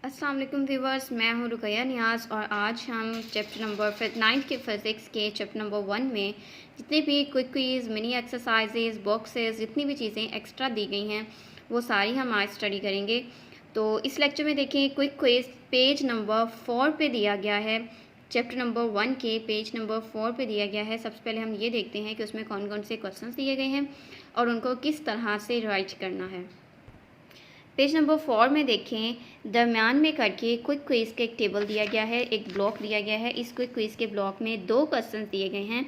अस्सलाम वालेकुम व्यूवर्स, मैं हूं रुकैया नियाज़ और आज हम चैप्टर नंबर 9 के फ़िज़िक्स के चैप्टर नंबर 1 में जितनी भी quick quiz, mini exercises, boxes, जितनी भी चीज़ें एक्स्ट्रा दी गई हैं वो सारी हम आज स्टडी करेंगे। तो इस लेक्चर में देखें, क्विक क्विज़ पेज नंबर 4 पे दिया गया है। चैप्टर नंबर 1 के पेज नंबर 4 पे दिया गया है। सबसे पहले हम ये देखते हैं कि उसमें कौन कौन से क्वेश्चन दिए गए हैं और उनको किस तरह से राइट करना है। पेज नंबर 4 में देखें, दरमियान में करके क्विक क्विज़ का एक टेबल दिया गया है, एक ब्लॉक दिया गया है। इस क्विक क्विज़ के ब्लॉक में 2 क्वेश्चन दिए गए हैं।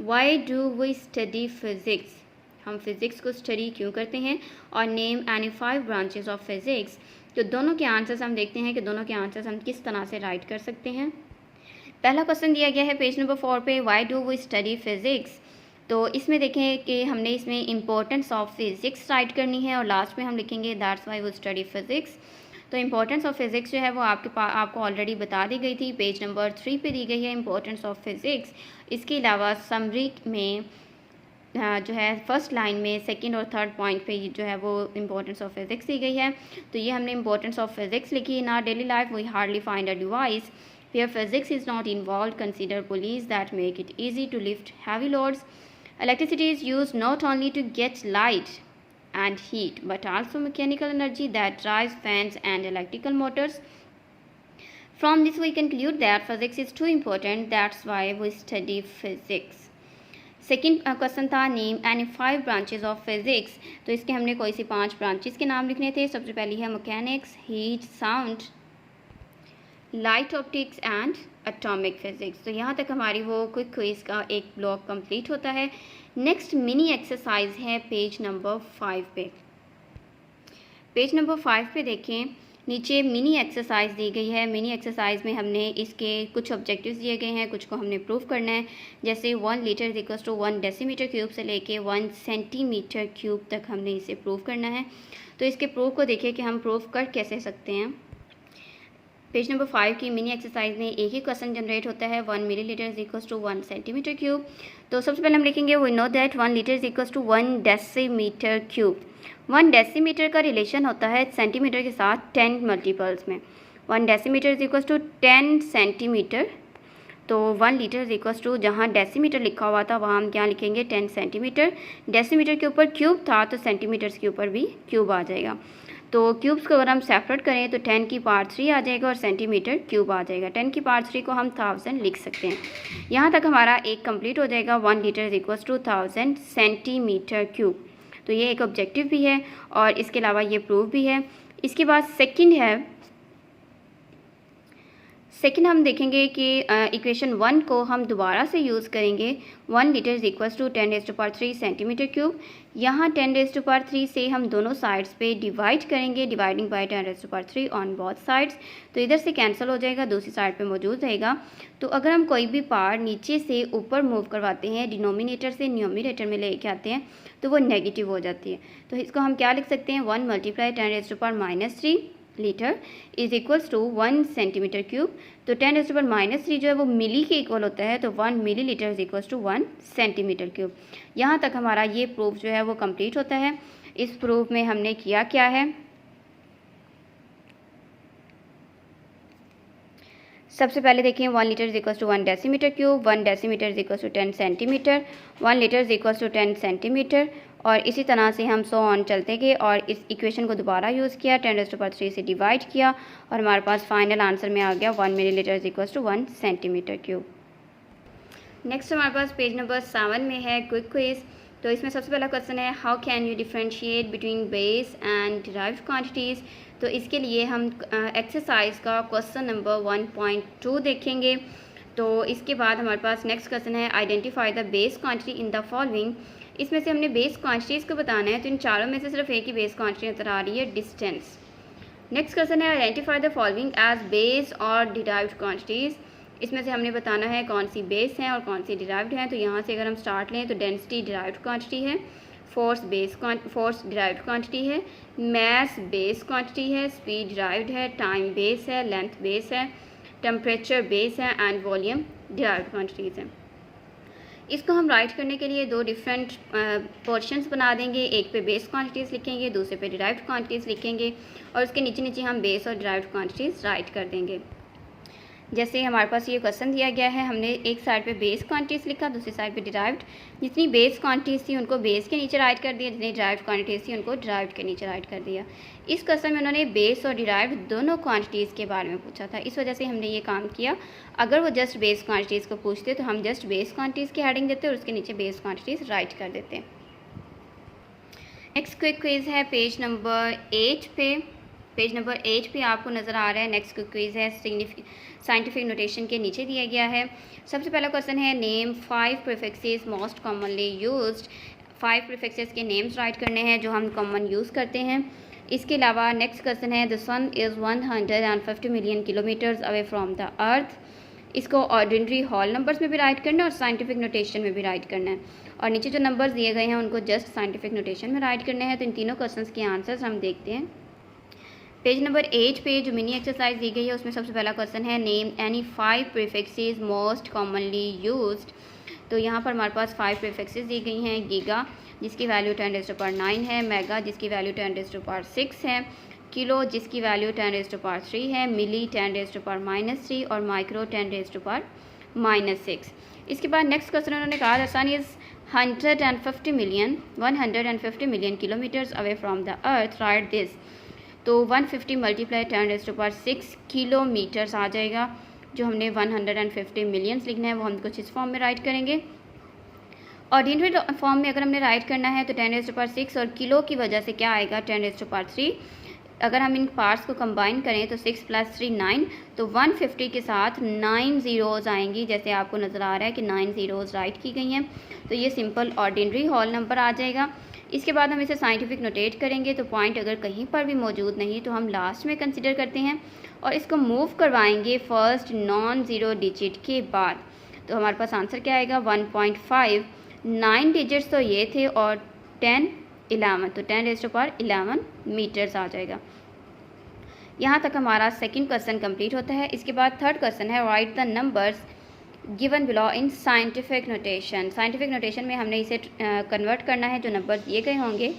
Why do we study physics, हम फिज़िक्स को स्टडी क्यों करते हैं, और name any 5 branches of physics. तो दोनों के आंसर्स हम देखते हैं कि दोनों के आंसर्स हम किस तरह से राइट कर सकते हैं। पहला क्वेश्चन दिया गया है पेज नंबर 4 पे, why do we study physics. तो इसमें देखें कि हमने इसमें इम्पोर्टेंस ऑफ फिज़िक्स राइट करनी है और लास्ट में हम लिखेंगे that's why we study physics. तो इम्पोर्टेंस ऑफ फिज़िक्स जो है वो आपको ऑलरेडी बता दी गई थी, पेज नंबर 3 पे दी गई है इम्पोर्टेंस ऑफ फिज़िक्स। इसके अलावा समरी में जो है फर्स्ट लाइन में सेकंड और थर्ड पॉइंट पे जो है वो इम्पोर्टेंस ऑफ फिज़िक्स दी गई है। तो ये हमने इम्पोर्टेंस ऑफ फिज़िक्स लिखी। In our daily life we hardly find a device where physics is not involved. Consider pulleys that make it easy to lift heavy loads. Electricity is used not only to get light and heat, but also mechanical energy that drives fans and electrical motors. From this we conclude that physics is too important, that's why we study physics. Second question था name any 5 branches of physics. तो इसके हमने कोई सी 5 branches के नाम लिखने थे। सबसे पहली है mechanics, heat, sound, light optics and atomic physics. तो यहाँ तक हमारी वो क्विक क्विज़ का एक ब्लॉक कंप्लीट होता है। नेक्स्ट मिनी एक्सरसाइज है पेज नंबर 5 पे। पेज नंबर 5 पे देखें, नीचे मिनी एक्सरसाइज दी गई है। मिनी एक्सरसाइज में हमने इसके कुछ ऑब्जेक्टिव्स दिए गए हैं, कुछ को हमने प्रूव करना है। जैसे 1 litre equals to 1 decimetre cube से लेके 1 सेंटीमीटर क्यूब तक हमने इसे प्रूव करना है। तो इसके प्रूफ को देखिए कि हम प्रूव कर कैसे सकते हैं। पेज नंबर 5 की मिनी एक्सरसाइज में एक ही क्वेश्चन जनरेट होता है, 1 millilitre is equals to 1 centimetre cube. तो सबसे पहले हम लिखेंगे we know that 1 litre is equals to 1 decimetre cube. 1 decimetre का रिलेशन होता है सेंटीमीटर के साथ 10 मल्टीपल्स में। 1 decimetre is equals to 10 centimetre. तो 1 लीटर इज इक्वल्स टू, जहाँ डेसीमीटर लिखा हुआ था वहाँ हम क्या लिखेंगे 10 सेंटीमीटर। डेसीमीटर के ऊपर क्यूब था तो सेंटीमीटर्स के ऊपर भी क्यूब आ जाएगा। तो क्यूब्स को अगर हम सेपरेट करें तो 10 की पावर 3 आ जाएगा और सेंटीमीटर क्यूब आ जाएगा। 10 की पावर 3 को हम 1000 लिख सकते हैं। यहाँ तक हमारा एक कंप्लीट हो जाएगा। 1 litre is equals to 1000 centimetre cube. तो ये एक ऑब्जेक्टिव भी है और इसके अलावा ये प्रूफ भी है। इसके बाद सेकंड हम देखेंगे कि इक्वेशन 1 को हम दोबारा से यूज़ करेंगे। 1 litre is equals to 10⁻³ centimetre cube. यहाँ 10⁻³ से हम दोनों साइड्स पे डिवाइड करेंगे, dividing by 10⁻³ on both sides. तो इधर से कैंसिल हो जाएगा, दूसरी साइड पे मौजूद रहेगा। तो अगर हम कोई भी पावर नीचे से ऊपर मूव करवाते हैं, डिनोमिनेटर से न्यूमिनेटर में लेके आते हैं, तो वो नेगेटिव हो जाती है। तो इसको हम क्या लिख सकते हैं, 1 × 10⁻³ litre is equals to 1 centimetre cube. तो 10⁻³ जो है वो मिली के इक्वल होता है, तो 1 millilitre is equals to 1 centimetre cube. यहाँ तक हमारा ये प्रूफ जो है वो कंप्लीट होता है। इस प्रूफ में हमने किया क्या है, सबसे पहले देखें 1 litre is equals to 1 decimetre cube, 1 decimetre is equals to 10 centimetre, 1 litre is equals to 10 centimetre. और इसी तरह से हम सो ऑन चलते गए और इस इक्वेशन को दोबारा यूज़ किया, 10⁻³ से डिवाइड किया और हमारे पास फाइनल आंसर में आ गया 1 millilitre is equals to 1 centimetre cube. Next हमारे पास पेज नंबर 7 में है क्विक क्विज। तो इसमें सबसे पहला क्वेश्चन है, how can you differentiate between base and derived quantities. तो इसके लिए हम एक्सरसाइज का क्वेश्चन नंबर 1.2 देखेंगे। तो इसके बाद हमारे पास नेक्स्ट क्वेश्चन है, identify the base quantity in the following. इसमें से हमने बेस क्वांटिटीज़ को बताना है, तो इन चारों में से सिर्फ एक ही बेस क्वांटिटी नजर आ रही है, डिस्टेंस। नेक्स्ट क्वेश्चन है, identify the following as base और डिराइव्ड क्वांटिटीज़। इसमें से हमने बताना है कौन सी बेस हैं और कौन सी डिराइव्ड हैं। तो यहाँ से अगर हम स्टार्ट लें तो डेंसिटी डिराइव्ड क्वांटिटी है, फोर्स डिराइव्ड क्वांटिटी है, मैस बेस क्वांटिटी है, स्पीड डिराइव्ड है, टाइम बेस है, लेंथ बेस है, टेम्परेचर बेस है एंड वॉल्यूम डिराइव्ड क्वांटिटीज़ हैं। इसको हम राइट करने के लिए दो डिफरेंट पोर्शंस बना देंगे। एक पे बेस क्वांटिटीज़ लिखेंगे, दूसरे पे डिराइव्ड क्वांटिटीज़ लिखेंगे और उसके नीचे नीचे हम बेस और डिराइव्ड क्वांटिटीज़ राइट कर देंगे। जैसे हमारे पास ये क्वेश्चन दिया गया है, हमने एक साइड पे बेस क्वांटिटीज़ लिखा, दूसरी साइड पे डिराइव्ड। जितनी बेस क्वांटिटीज़ थी उनको बेस के नीचे राइट कर दिया, जितनी डिराइव्ड क्वांटिटीज़ थी उनको डिराइव्ड के नीचे राइट कर दिया। इस क्वेश्चन में उन्होंने बेस और डिराइव्ड दोनों क्वांटिटीज़ के बारे में पूछा था, इस वजह से हमने ये काम किया। अगर वो जस्ट बेस क्वांटिटीज़ को पूछते तो हम जस्ट बेस क्वांटिटीज़ की हेडिंग देते और उसके नीचे बेस क्वांटिटीज़ राइट कर देते। नेक्स्ट क्विक क्विज है पेज नंबर 8 पे। पेज नंबर 8 पे आपको नज़र आ रहा है। नेक्स्ट क्विक क्विज है साइंटिफिक नोटेशन के नीचे दिया गया है। सबसे पहला क्वेश्चन है name 5 prefixes most commonly used. 5 prefixes के नेम्स राइट करने हैं जो हम कॉमन यूज़ करते हैं। इसके अलावा नेक्स्ट क्वेश्चन है the sun is 150 million kilometres away from the earth. इसको ऑर्डिनरी हॉल नंबर्स में भी राइट करना है और साइंटिफिक नोटेशन में भी राइट करना है। और नीचे जो नंबर्स दिए गए हैं उनको जस्ट साइंटिफिक नोटेशन में राइट करने हैं। तो इन तीनों क्वेश्चंस के आंसर्स हम देखते हैं। पेज नंबर 8 पे जो मिनी एक्सरसाइज दी गई है उसमें सबसे पहला क्वेश्चन है name any 5 prefixes most commonly used. तो यहाँ पर हमारे पास 5 प्रीफिक्सेस दी गई हैं। गीगा जिसकी वैल्यू 10⁻⁹ है, मेगा जिसकी वैल्यू 10⁻⁶ है, किलो जिसकी वैल्यू 10⁻³ है, मिली 10⁻³ और माइक्रो 10⁻⁻6। इसके बाद नेक्स्ट क्वेश्चन उन्होंने कहा the sun is 150 million kilometres away from the earth, right this. तो 150 मल्टीप्लाई 10⁻⁶ किलोमीटर्स आ जाएगा। जो हमने 150 मिलियंस लिखना है वो हम कुछ इस फॉर्म में राइट करेंगे। ऑर्डिनरी फॉर्म में अगर हमने राइट करना है तो 10⁻⁶ और किलो की वजह से क्या आएगा 10⁻3। अगर हम इन पार्ट्स को कंबाइन करें तो 6 + 3 9, तो 150 के साथ 9 ज़ीरोज़ आएंगी। जैसे आपको नज़र आ रहा है कि 9 ज़ीरोज़ राइट की गई हैं। तो ये सिंपल ऑर्डिनरी हॉल नंबर आ जाएगा। इसके बाद हम इसे साइंटिफिक नोटेट करेंगे। तो पॉइंट अगर कहीं पर भी मौजूद नहीं तो हम लास्ट में कंसिडर करते हैं और इसको मूव करवाएंगे फर्स्ट नॉन ज़ीरो डिजिट के बाद। तो हमारे पास आंसर क्या आएगा 1.5। 9 डिजिट्स तो ये थे और 10 11, तो 10⁻11 मीटर्स आ जाएगा। यहाँ तक हमारा सेकंड क्वेश्चन कंप्लीट होता है। इसके बाद थर्ड क्वेश्चन है right the numbers given below in scientific notation. Scientific notation में हमने इसे कन्वर्ट करना है जो नंबर दिए गए होंगे।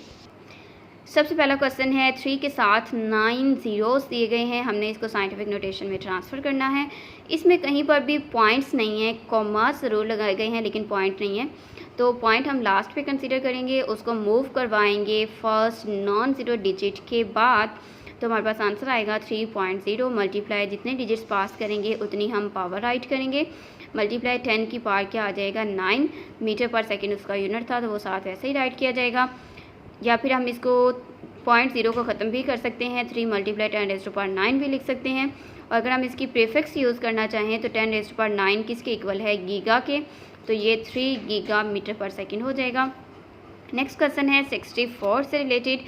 सबसे पहला क्वेश्चन है 3 के साथ 9 ज़ीरोज़ दिए गए हैं, हमने इसको साइंटिफिक नोटेशन में ट्रांसफ़र करना है। इसमें कहीं पर भी पॉइंट्स नहीं है, कॉमास ज़रूर लगाए गए हैं लेकिन पॉइंट नहीं है। तो पॉइंट हम लास्ट पे कंसीडर करेंगे, उसको मूव करवाएंगे फर्स्ट नॉन ज़ीरो डिजिट के बाद। तो हमारे पास आंसर आएगा 3.0 मल्टीप्लाई जितने डिजिट्स पास करेंगे उतनी हम पावर राइट करेंगे। मल्टीप्लाई 10 की पावर क्या आ जाएगा 9 मीटर पर सेकेंड उसका यूनिट था तो वो साथ वैसे ही राइट किया जाएगा। या फिर हम इसको 0.0 को ख़त्म भी कर सकते हैं, 3 मल्टीप्लाई 10⁻⁹ भी लिख सकते हैं। और अगर हम इसकी प्रीफिक्स यूज़ करना चाहें तो 10⁻⁹ किसके इक्वल है गीगा के, तो ये 3 गीगा मीटर पर सेकेंड हो जाएगा। नेक्स्ट क्वेश्चन है 64 से रिलेटेड।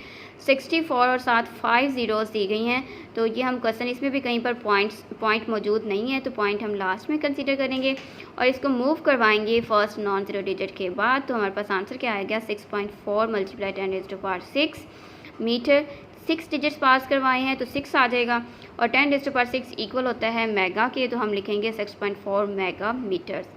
64 और साथ 5 ज़ीरोज़ दी गई हैं। तो ये हम क्वेश्चन इसमें भी कहीं पर पॉइंट मौजूद नहीं है तो पॉइंट हम लास्ट में कंसीडर करेंगे और इसको मूव करवाएंगे फर्स्ट नॉन ज़ीरो डिजिट के बाद। तो हमारे पास आंसर क्या आएगा 6.4 मल्टीप्लाई 10⁻⁶ मीटर। 6 डिजिट्स पास करवाए हैं तो 6 आ जाएगा और 10⁻⁶ इक्वल होता है मेगा के, तो हम लिखेंगे 6.4 मेगा मीटर्स।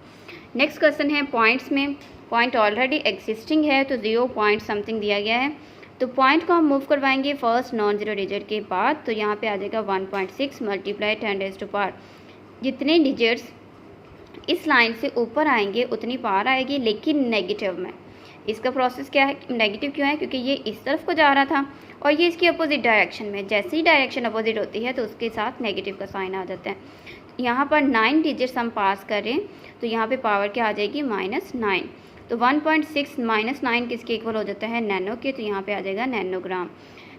नेक्स्ट क्वेश्चन है पॉइंट्स में। पॉइंट ऑलरेडी एग्जिस्टिंग है तो 0 पॉइंट समथिंग दिया गया है। तो पॉइंट को हम मूव करवाएंगे फर्स्ट नॉन ज़ीरो डिजिट के बाद। तो यहाँ पे आ जाएगा 1.6 मल्टीप्लाई 10⁻⁴। जितने डिजिट्स इस लाइन से ऊपर आएंगे उतनी पावर आएगी लेकिन नेगेटिव में। इसका प्रोसेस क्या है, नेगेटिव क्यों है, क्योंकि ये इस तरफ को जा रहा था और ये इसकी अपोजिट डायरेक्शन में। जैसे ही डायरेक्शन अपोजिट होती है तो उसके साथ नेगेटिव का साइन आ जाता है। यहाँ पर 9 डिजिट्स हम पास करें तो यहाँ पे पावर क्या आ जाएगी -9। तो 1.6 -9 किसके इक्वल हो जाता है नैनो के, तो यहाँ पे आ जाएगा नैनोग्राम।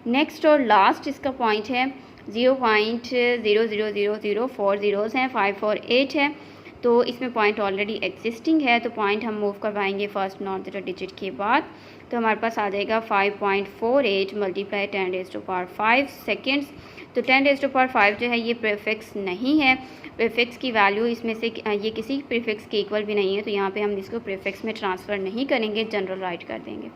नेक्स्ट और लास्ट इसका पॉइंट है 0.00004 ज़ीरोज़ हैं, 5 और 8 है। तो इसमें पॉइंट ऑलरेडी एग्जिस्टिंग है तो पॉइंट हम मूव करवाएंगे फर्स्ट नॉन ज़ीरो डिजिट के बाद। तो हमारे पास आ जाएगा 5.48 मल्टीप्लाई 10⁻⁵ सेकेंड्स। तो 10⁻⁵ जो है ये प्रीफिक्स नहीं है, प्रीफिक्स की वैल्यू इसमें से ये किसी प्रीफिक्स के इक्वल भी नहीं है तो यहाँ पे हम इसको प्रीफिक्स में ट्रांसफ़र नहीं करेंगे, जनरल राइट कर देंगे।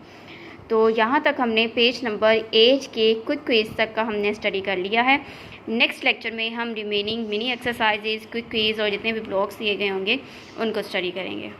तो यहाँ तक हमने पेज नंबर 8 के क्विक क्विज़ तक का हमने स्टडी कर लिया है। नेक्स्ट लेक्चर में हम remaining mini exercises, quick quiz और जितने भी ब्लॉक्स दिए गए होंगे उनको स्टडी करेंगे।